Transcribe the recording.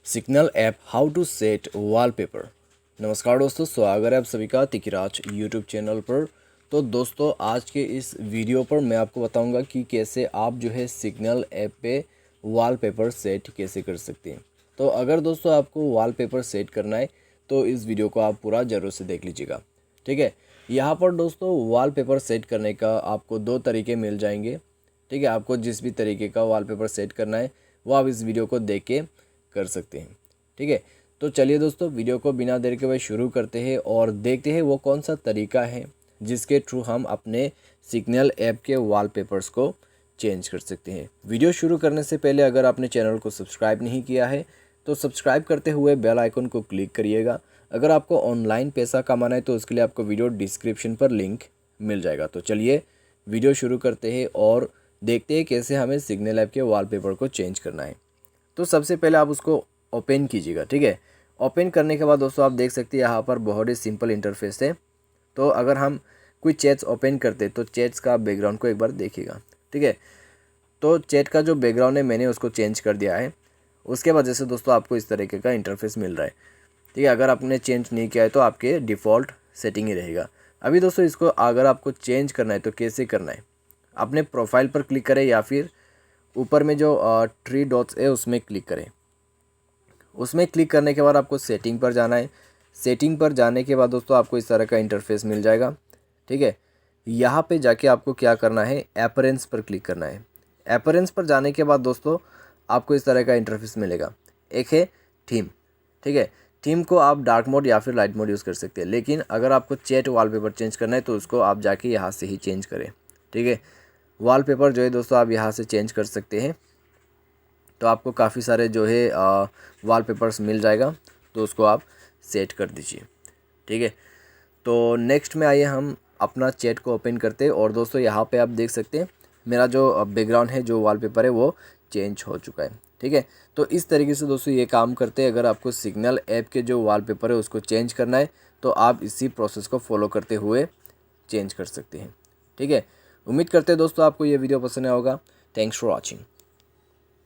Signal app how to set wallpaper. नमस्कार दोस्तों, स्वागत है आप सभी का तिकिराज यूट्यूब चैनल पर। तो दोस्तों, आज के इस वीडियो पर मैं आपको बताऊंगा कि कैसे आप जो है सिग्नल ऐप पे वॉलपेपर सेट कैसे कर सकते हैं। तो अगर दोस्तों आपको वॉलपेपर सेट करना है तो इस वीडियो को आप पूरा ज़रूर से देख लीजिएगा, ठीक है। यहाँ पर दोस्तों वॉलपेपर सेट करने का आपको दो तरीके मिल जाएंगे, ठीक है। आपको जिस भी तरीके का वॉलपेपर सेट करना है वो आप इस वीडियो को देख के कर सकते हैं, ठीक है। तो चलिए दोस्तों, वीडियो को बिना देर के हुए शुरू करते हैं और देखते हैं वो कौन सा तरीका है जिसके थ्रू हम अपने सिग्नल ऐप के वॉलपेपर्स को चेंज कर सकते हैं। वीडियो शुरू करने से पहले अगर आपने चैनल को सब्सक्राइब नहीं किया है तो सब्सक्राइब करते हुए बेल आइकन को क्लिक करिएगा। अगर आपको ऑनलाइन पैसा कमाना है तो उसके लिए आपको वीडियो डिस्क्रिप्शन पर लिंक मिल जाएगा। तो चलिए वीडियो शुरू करते हैं और देखते हैं कैसे हमें सिग्नल ऐप के वॉलपेपर को चेंज करना है। तो सबसे पहले आप उसको ओपन कीजिएगा, ठीक है। ओपन करने के बाद दोस्तों आप देख सकते हैं यहाँ पर बहुत ही सिंपल इंटरफेस है। तो अगर हम कोई चैट्स ओपन करते तो चैट्स का बैकग्राउंड को एक बार देखिएगा, ठीक है। तो चैट का जो बैकग्राउंड है मैंने उसको चेंज कर दिया है। उसके वजह से दोस्तों आपको इस तरीके का इंटरफेस मिल रहा है, ठीक है। अगर आपने चेंज नहीं किया है तो आपके डिफ़ॉल्ट सेटिंग ही रहेगा। अभी दोस्तों इसको अगर आपको चेंज करना है तो कैसे करना है, अपने प्रोफाइल पर क्लिक करें या फिर ऊपर में जो थ्री डॉट्स है उसमें क्लिक करें। उसमें क्लिक करने के बाद आपको सेटिंग पर जाना है। सेटिंग पर जाने के बाद दोस्तों आपको इस तरह का इंटरफेस मिल जाएगा, ठीक है। यहाँ पे जाके आपको क्या करना है, अपीयरेंस पर क्लिक करना है। अपीयरेंस पर जाने के बाद दोस्तों आपको इस तरह का इंटरफेस मिलेगा। एक है थीम, ठीक है। थीम को आप डार्क मोड या फिर लाइट मोड यूज़ कर सकते हैं, लेकिन अगर आपको चैट वॉलपेपर चेंज करना है तो उसको आप जाके यहाँ से ही चेंज करें, ठीक है। वॉलपेपर जो है दोस्तों आप यहाँ से चेंज कर सकते हैं। तो आपको काफ़ी सारे जो है वॉलपेपर्स मिल जाएगा, तो उसको आप सेट कर दीजिए, ठीक है। तो नेक्स्ट में आइए हम अपना चैट को ओपन करते हैं और दोस्तों यहाँ पे आप देख सकते हैं मेरा जो बैकग्राउंड है, जो वॉलपेपर है वो चेंज हो चुका है, ठीक है। तो इस तरीके से दोस्तों ये काम करते हैं। अगर आपको सिग्नल ऐप के जो वॉलपेपर है उसको चेंज करना है तो आप इसी प्रोसेस को फॉलो करते हुए चेंज कर सकते हैं, ठीक है। उम्मीद करते हैं दोस्तों आपको ये वीडियो पसंद आया होगा। Thanks for watching.